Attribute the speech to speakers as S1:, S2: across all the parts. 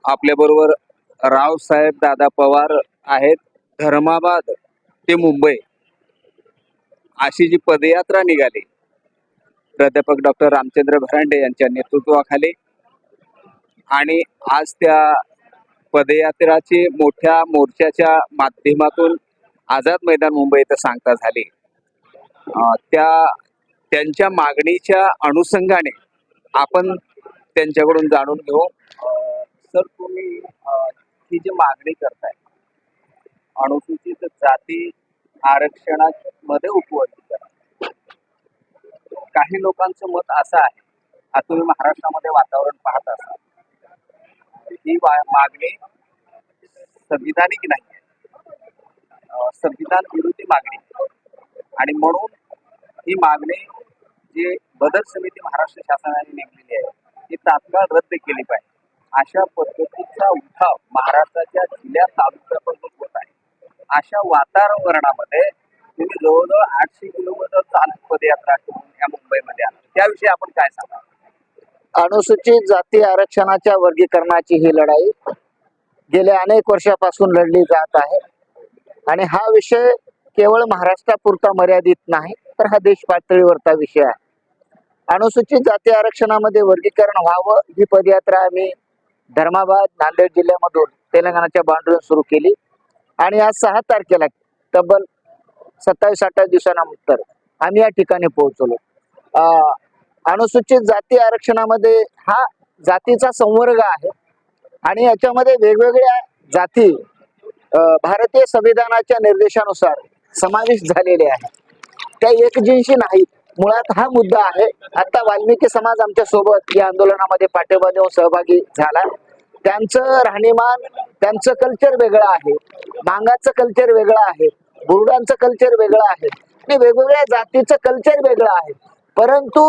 S1: आपल्या बरोबर रावसाहेब दादा पवार आहेत. धर्माबाद ते मुंबई अशी जी पदयात्रा निघाली प्राध्यापक डॉक्टर रामचंद्र भरांडे यांच्या नेतृत्वाखाली, आणि आज त्या पदयात्राची मोठ्या मोर्चाच्या माध्यमातून आझाद मैदान मुंबई इथं सांगता झाली. त्यांच्या मागणीच्या अनुषंगाने आपण त्यांच्याकडून जाणून घेऊ. सर, तुम्ही ही जी मागणी करताय अनुसूचित जाती आरक्षणामध्ये उपवर्गीकरण, काही लोकांचं मत असं आहे, आता तुम्ही महाराष्ट्रामध्ये वातावरण पाहत असाल, ही मागणी संविधानिक नाही आहे, संविधान विरोधी मागणी, आणि म्हणून ही मागणी जी बदल समिती महाराष्ट्र शासनाने नेमलेली आहे ती तात्काळ रद्द केली पाहिजे. अशा पद्धतीचा उठाव महाराष्ट्राच्या जिल्ह्यात तालुक्यापर्यंत होत आहे. अशा वातावरणामध्ये तुम्ही जवळजवळ 800 किलोमीटर चालत पदयात्रा करून या मुंबईमध्ये आला, त्याविषयी आपण काय सांगा?
S2: अनुसूचित जाती आरक्षणाच्या वर्गीकरणाची ही लढाई गेल्या अनेक वर्षापासून लढली जात आहे, आणि हा विषय केवळ महाराष्ट्रापुरता मर्यादित नाही, तर हा देश पातळीवरचा विषय आहे. अनुसूचित जाती आरक्षणामध्ये वर्गीकरण व्हावं ही पदयात्रा आम्ही धर्माबाद नांदेड जिल्ह्यामधून तेलंगणाच्या बांधून सुरू केली, आणि आज 6 तारखेला तब्बल 27-28 दिवसानंतर आम्ही या ठिकाणी पोहोचलो. अनुसूचित जाती आरक्षणामध्ये हा जातीचा संवर्ग आहे, आणि याच्यामध्ये वेगवेगळ्या जाती भारतीय संविधानाच्या निर्देशानुसार समावेश झालेले आहे. त्या एकजिनसी नाहीत. मुळात हा मुद्दा आहे. आता वाल्मिकी समाज आमच्या सोबत या आंदोलनामध्ये पाठिंबा देऊन सहभागी झाला. त्यांचं राहणीमान, त्यांचं कल्चर वेगळं आहे, मांगाचं कल्चर वेगळं आहे, बुरडांचं कल्चर वेगळं आहे, आणि वेगवेगळ्या जातीचं कल्चर वेगळं आहे. परंतु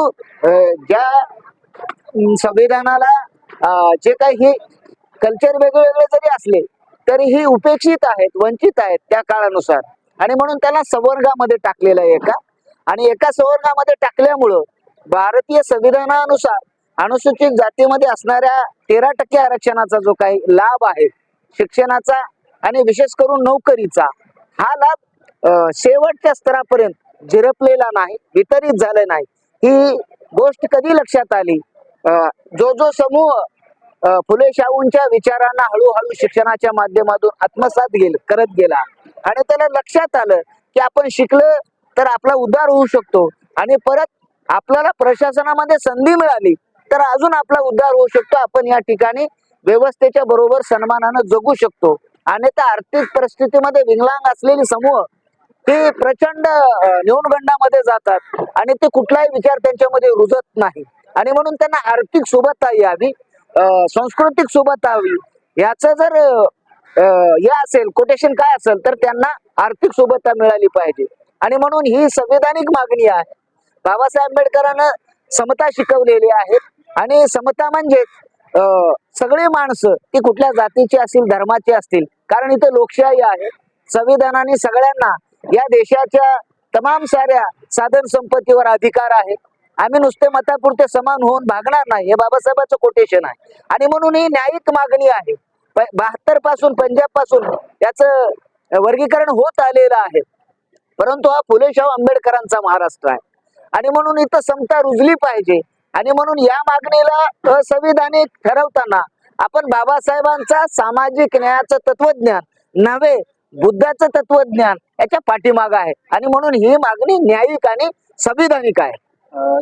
S2: ज्या संविधानाला जे काही कल्चर वेगवेगळे जरी असले तरीही उपेक्षित आहेत, वंचित आहेत त्या काळानुसार, आणि म्हणून त्याला संवर्गामध्ये टाकलेलं आहे आणि एका संवर्गामध्ये टाकल्यामुळं भारतीय संविधानानुसार अनुसूचित जातीमध्ये असणाऱ्या 13% आरक्षणाचा जो काही लाभ आहे शिक्षणाचा आणि विशेष करून नोकरीचा, हा लाभ शेवटच्या स्तरापर्यंत झिरपलेला नाही, वितरित झाले नाही. ही गोष्ट कधी लक्षात आली? जो समूह फुले शाहूंच्या विचारांना हळूहळू शिक्षणाच्या माध्यमातून आत्मसात करत गेला, आणि त्याला लक्षात आलं की आपण शिकलं तर आपला उद्धार होऊ शकतो, आणि परत आपल्याला प्रशासनामध्ये संधी मिळाली तर अजून आपला उद्धार होऊ शकतो, आपण या ठिकाणी व्यवस्थेच्या बरोबर सन्मानानं जगू शकतो. आणि त्या आर्थिक परिस्थितीमध्ये विकलांग असलेले समूह ते प्रचंड न्यूनगंडामध्ये जातात, आणि ते कुठलाही विचार त्यांच्यामध्ये रुजत नाही, आणि म्हणून त्यांना आर्थिक सुबत्ता यावी, सांस्कृतिक सुबत्ता हवी. याचं जर हे असेल, कोटेशन काय असेल, तर त्यांना आर्थिक सुबत्ता मिळाली पाहिजे. आणि म्हणून ही संविधानिक मागणी आहे. बाबासाहेब आंबेडकरांना समता शिकवलेली आहे, आणि समता म्हणजे सगळे माणसं ती कुठल्या जातीची असतील, धर्माची असतील, कारण इथे लोकशाही आहे. संविधानाने सगळ्यांना या देशाच्या तमाम साऱ्या साधन संपत्तीवर अधिकार आहे. आम्ही नुसते मतापुरते समान होऊन भागणार नाही, हे बाबासाहेबांचं कोटेशन आहे. आणि म्हणून ही न्यायिक मागणी आहे. 72 पासून, पंजाब पासून याचं वर्गीकरण होत आलेलं आहे, परंतु हा फुले शाहू आंबेडकरांचा महाराष्ट्र आहे, आणि म्हणून इथं समता रुजली पाहिजे. आणि म्हणून या मागणीला असंविधानिक ठरवताना आपण बाबासाहेबांचा सामाजिक न्यायाचं तत्वज्ञान नव्हे, बुद्धाचं तत्वज्ञान याच्या पाठीमाग आहे, आणि म्हणून ही मागणी न्यायिक आणि संविधानिक आहे.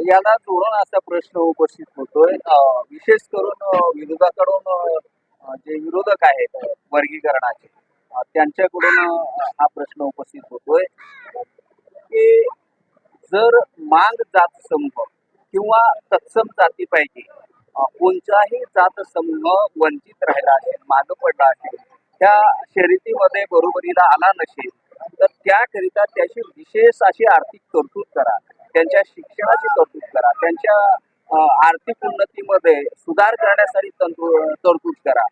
S1: याला जोडून असा प्रश्न उपस्थित होतोय, विशेष करून विरोधाकडून जे विरोधक आहेत वर्गीकरणाचे, त्यांच्याकडून हा प्रश्न उपस्थित होतोय की जर मांग जात समूह किंवा तत्सम जातीपैकी कोणताही जात समूह वंचित राहिला असेल, मागं पडला असेल, त्या शर्यतीमध्ये बरोबरीला आला नसेल, तर त्याकरिता त्याची विशेष अशी आर्थिक तरतूद करा, त्यांच्या शिक्षणाची तरतूद करा, त्यांच्या आर्थिक उन्नतीमध्ये सुधार करण्यासाठी तरतूद करा.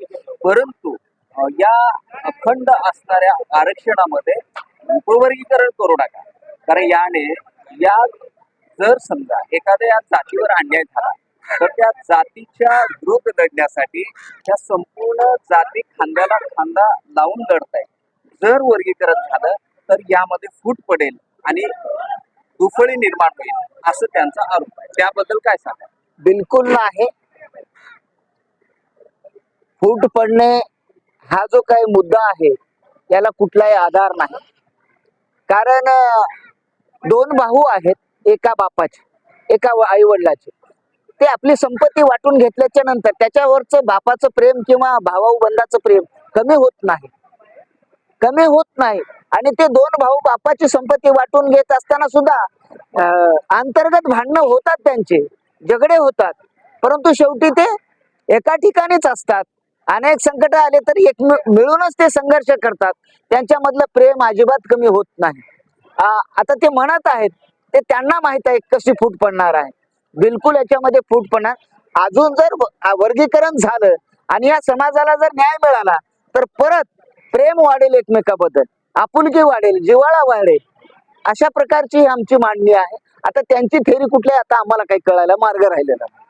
S1: परंतु या अखंड असणाऱ्या आरक्षणामध्ये उपवर्गीकरण करू नका, कारण याने जर समजा एखाद्या जातीवर अन्याय झाला तर त्या जातीच्या विरोध लढण्यासाठी त्या संपूर्ण जाती खांद्याला खांदा लावून लढतायत. जर वर्गीकरण झालं तर यामध्ये फूट पडेल आणि दुफळी निर्माण होईल असं त्यांचा आरोप आहे. त्याबद्दल काय सांगा?
S2: बिलकुल नाही. फूट पडणे हा जो काही मुद्दा आहे याला कुठलाही आधार नाही. कारण दोन भाऊ आहेत एका बापाचे, एका आई वडिलाचे. ते आपली संपत्ती वाटून घेतल्याच्या नंतर त्याच्यावरचं बापाचं प्रेम किंवा भाऊ बंधाचं प्रेम कमी होत नाही, कमी होत नाही. आणि ते दोन भाऊ बापाची संपत्ती वाटून घेत असताना सुद्धा अंतर्गत भांडणं होतात, त्यांचे झगडे होतात, परंतु शेवटी ते एका ठिकाणीच असतात. अनेक संकट आले तरी एक मिळूनच ते संघर्ष करतात. त्यांच्यामधलं प्रेम अजिबात कमी होत नाही. आता ते म्हणत आहेत ते त्यांना माहित आहे कशी फूट पडणार आहे. बिलकुल याच्यामध्ये फूट पडणार. अजून जर वर्गीकरण झालं आणि या समाजाला जर न्याय मिळाला तर परत प्रेम वाढेल, एकमेकाबद्दल आपुलकी वाढेल, जिव्हाळा वाढेल. अशा प्रकारची ही आमची मांडणी आहे. आता त्यांची थेरी कुठली आता आम्हाला काही कळायला मार्ग राहिलेला नाही.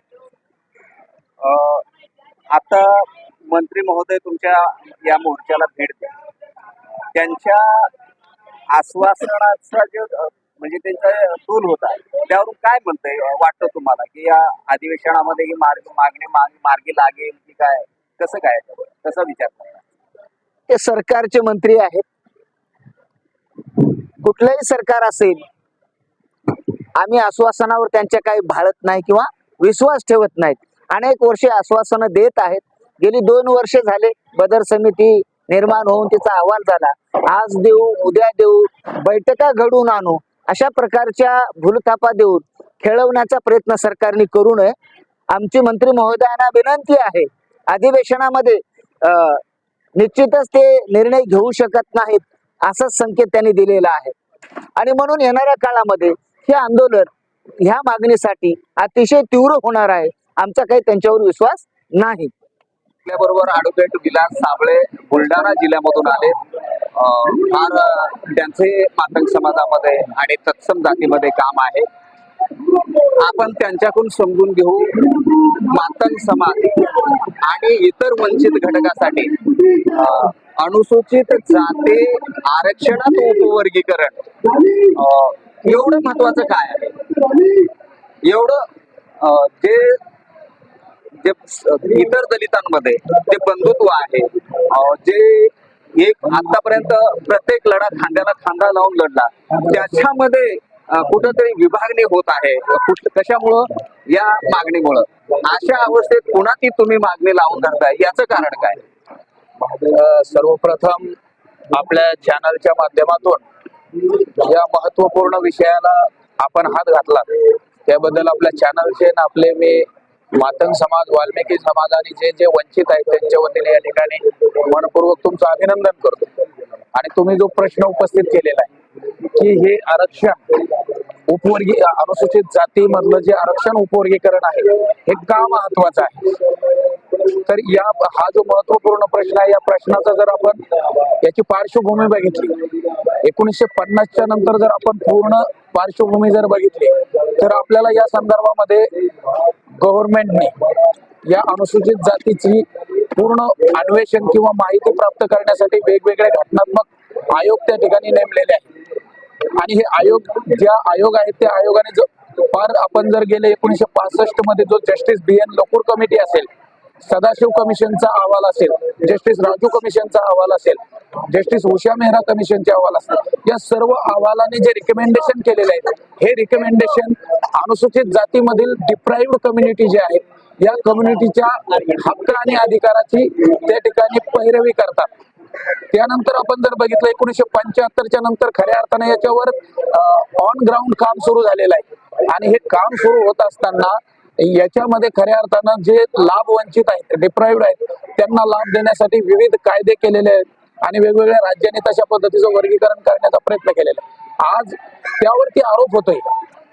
S1: आता मंत्री महोदय तुमच्या या मोर्चाला भेट द्या. त्यांच्या आश्वासनाचा जो म्हणजे त्यांचा तोल होता त्यावरून काय म्हणतंय वाटतं तुम्हाला की या अधिवेशनामध्ये ही मार्गी लागेल की काय, कसं काय, कसा विचार करता?
S2: ते सरकारचे मंत्री आहेत. कुठलंही सरकार असेल, आम्ही आश्वासनावर त्यांच्या काही भाळत नाही किंवा विश्वास ठेवत नाहीत. अनेक वर्षे आश्वासनं देत आहेत. गेली 2 वर्षे झाले बदर समिती निर्माण होऊन तिचा अहवाल झाला. आज देऊ उद्या देऊ, बैठका घडवून आणू, अशा प्रकारच्या भूलथापा देऊन खेळवण्याचा प्रयत्न सरकारने करू नये. आमची मंत्री महोदयांना विनंती आहे, अधिवेशनामध्ये निश्चितच ते निर्णय घेऊ शकत नाहीत असाच संकेत त्यांनी दिलेला आहे. आणि म्हणून येणाऱ्या काळामध्ये हे आंदोलन ह्या मागणीसाठी अतिशय तीव्र होणार आहे. आमचा काही त्यांच्यावर विश्वास नाही.
S1: आपल्याबरोबर ॲडव्होकेट विलास साबळे बुलढाणा जिल्ह्यामधून आले. फार त्यांचे मातंग समाजामध्ये आणि तत्सम जातीमध्ये काम आहे. आपण त्यांच्याकडून समजून घेऊ मातंग समाज आणि इतर वंचित घटकासाठी अनुसूचित जाती आरक्षणात उपवर्गीकरण एवढं महत्वाचं काय आहे? एवढं जे इतर दलितांमध्ये जे बंधुत्व आहे, जे एक आतापर्यंत प्रत्येक लढा खांद्याला खांदा लावून लढला, त्याच्यामध्ये कुठंतरी विभागणी होत आहे. कशामुळं? या मागणीमुळं. अशा अवस्थेत पुन्हा ती तुम्ही मागणी लावून धरताय, याचं कारण काय?
S3: सर्वप्रथम आपल्या चॅनलच्या माध्यमातून या महत्वपूर्ण विषयाला आपण हात घातला त्याबद्दल आपल्या चॅनलचे आणि आपले मी मातंग समाज, वाल्मिकी समाज आणि जे जे वंचित आहेत त्यांच्या वतीने या ठिकाणी मनपूर्वक तुमचं अभिनंदन करतो. आणि तुम्ही जो प्रश्न उपस्थित केलेला आहे की हे आरक्षण अनुसूचित जाती मधलं जे आरक्षण उपवर्गीकरण आहे हे का महत्वाचं आहे, तर हा जो महत्वपूर्ण प्रश्न आहे, या प्रश्नाचा जर आपण याची पार्श्वभूमी बघितली, 1950च्या नंतर जर आपण पूर्ण पार्श्वभूमी जर बघितली तर आपल्याला या संदर्भामध्ये गव्हर्नमेंटने या अनुसूचित जातीची पूर्ण अन्वेषण किंवा माहिती प्राप्त करण्यासाठी वेगवेगळे घटनात्मक आयोग त्या ठिकाणी नेमलेले आहेत. आणि हे आयोग, ज्या आयोग आहेत त्या आयोगाने जो फार आपण जर गेले 1965 मध्ये जो जस्टिस BN लोकूर कमिटी असेल, सदाशिव कमिशनचा अहवाल असेल, जस्टिस राजू कमिशनचा अहवाल असेल, जस्टिस उषा मेहरा कमिशनचे अहवाल असतील, या सर्व अहवालाने जे रिकमेंडेशन केलेले आहेत हे रिकमेंडेशन अनुसूचित जातीमधील डिप्राइव्ड कम्युनिटी जे आहेत या कम्युनिटीच्या हक्क आणि अधिकाराची त्या ठिकाणी पैरवी करतात. त्यानंतर आपण जर बघितलं 1975च्या नंतर खऱ्या अर्थाने याच्यावर ऑन ग्राउंड काम सुरू झालेलं आहे. आणि हे काम सुरू होत असताना याच्यामध्ये खऱ्या अर्थानं जे लाभ वंचित आहेत, डिप्राइव्ड आहेत, त्यांना लाभ देण्यासाठी विविध कायदे केलेले आहेत आणि वेगवेगळ्या राज्यांनी तशा पद्धतीचं वर्गीकरण करण्याचा प्रयत्न केलेला आहे. आज त्यावरती आरोप होतोय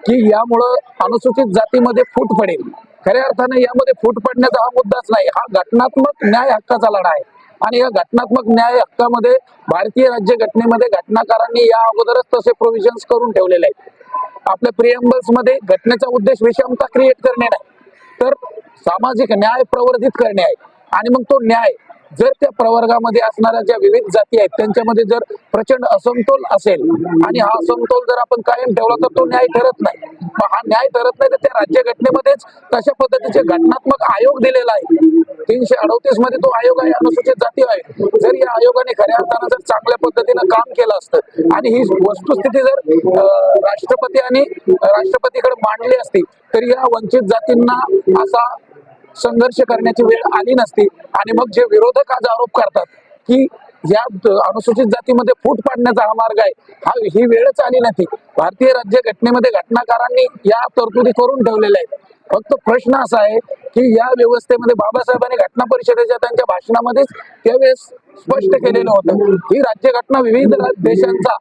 S3: की यामुळं अनुसूचित जातीमध्ये फूट पडेल. खऱ्या अर्थाने यामध्ये फूट पडण्याचा हा मुद्दाच नाही, हा घटनात्मक न्याय हक्काचा लढा आहे. आणि या घटनात्मक न्याय हक्कामध्ये भारतीय राज्यघटनेमध्ये घटनाकारांनी या अगोदरच तसे प्रोव्हिजन्स करून ठेवलेले आहेत. आपल्या प्रिएम्बल्स मध्ये घटनेचा उद्देश विषमता क्रिएट करणे नाही, तर सामाजिक न्याय प्रवर्धित करणे आहे. आणि मग तो न्याय जर त्या प्रवर्गामध्ये असणाऱ्या ज्या विविध जाती आहेत त्यांच्यामध्ये जर प्रचंड असमतोल असेल आणि हा असमतोल जर आपण कायम ठेवला तर तो न्याय ठरत नाही. मग हा न्याय ठरत नाही तर त्या राज्यघटनेमध्येच तशा पद्धतीचे घटनात्मक आयोग दिलेला आहे. 338 मध्ये तो आयोग आहे, अनुसूचित जाती आयोग. जर या आयोगाने खऱ्या अर्थानं जर चांगल्या पद्धतीनं काम केलं असतं आणि ही वस्तुस्थिती जर राष्ट्रपतीकडे मांडली असती तर या वंचित जातींना असा संघर्ष करण्याची वेळ आली नसती. आणि मग जे विरोधक आज आरोप करतात की या अनुसूचित जातीमध्ये फूट पाडण्याचा हा मार्ग आहे, ही वेळच आली नव्हती. भारतीय राज्यघटनेमध्ये घटनाकारांनी या तरतुदी करून ठेवलेल्या आहेत. फक्त प्रश्न असा आहे की या व्यवस्थेमध्ये बाबासाहेबांनी घटना परिषदेच्या त्यांच्या भाषणामध्येच त्यावेळेस स्पष्ट केलेलं होतं ही राज्यघटना विविध देशांचा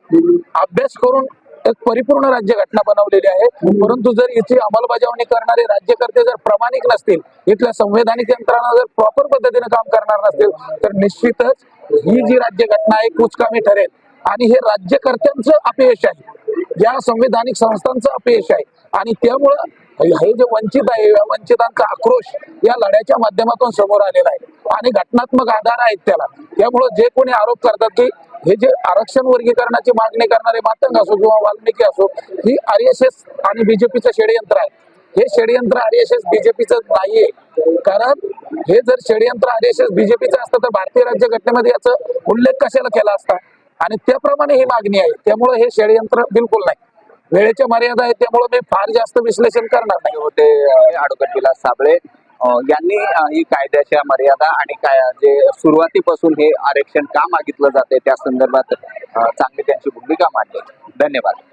S3: अभ्यास करून एक परिपूर्ण राज्यघटना बनवलेली आहे. परंतु जर याची अंमलबजावणी करणारे राज्यकर्ते जर प्रामाणिक नसतील, इथल्या संवैधानिक यंत्रणा जर प्रॉपर पद्धतीने काम करणार नसतील तर निश्चितच ही जी राज्यघटना आहे कुचकामी ठरेल. आणि हे राज्यकर्त्यांचं अपयश आहे, या संवैधानिक संस्थांचं अपयश आहे. आणि त्यामुळं हे जे वंचित आहे या वंचितांचा आक्रोश या लढ्याच्या माध्यमातून समोर आलेला आहे आणि घटनात्मक आधार आहेत त्याला. त्यामुळं जे कोणी आरोप करतात की हे जे आरक्षण वर्गीकरणाची मागणी करणारे मातंग असो किंवा वाल्मिकी असो, ही RSS आणि बीजेपीचं षडयंत्र आहे. हे षडयंत्र RSS बीजेपीचं नाहीये. कारण हे जर षडयंत्र RSS बीजेपीचं असतं तर भारतीय राज्यघटनेमध्ये याचा उल्लेख कशाला केला असता. आणि त्याप्रमाणे ही मागणी आहे. त्यामुळे हे षडयंत्र बिलकुल नाही. वेळेच्या मर्यादा आहेत त्यामुळे मी फार जास्त विश्लेषण करणार नाही.
S1: होते ॲडव्होकेट विलास साबळे यांनी ही कायद्याच्या मर्यादा आणि काय जे सुरुवातीपासून हे आरक्षण का मागितलं जाते त्या संदर्भात चांगली त्यांची भूमिका मांडली. धन्यवाद.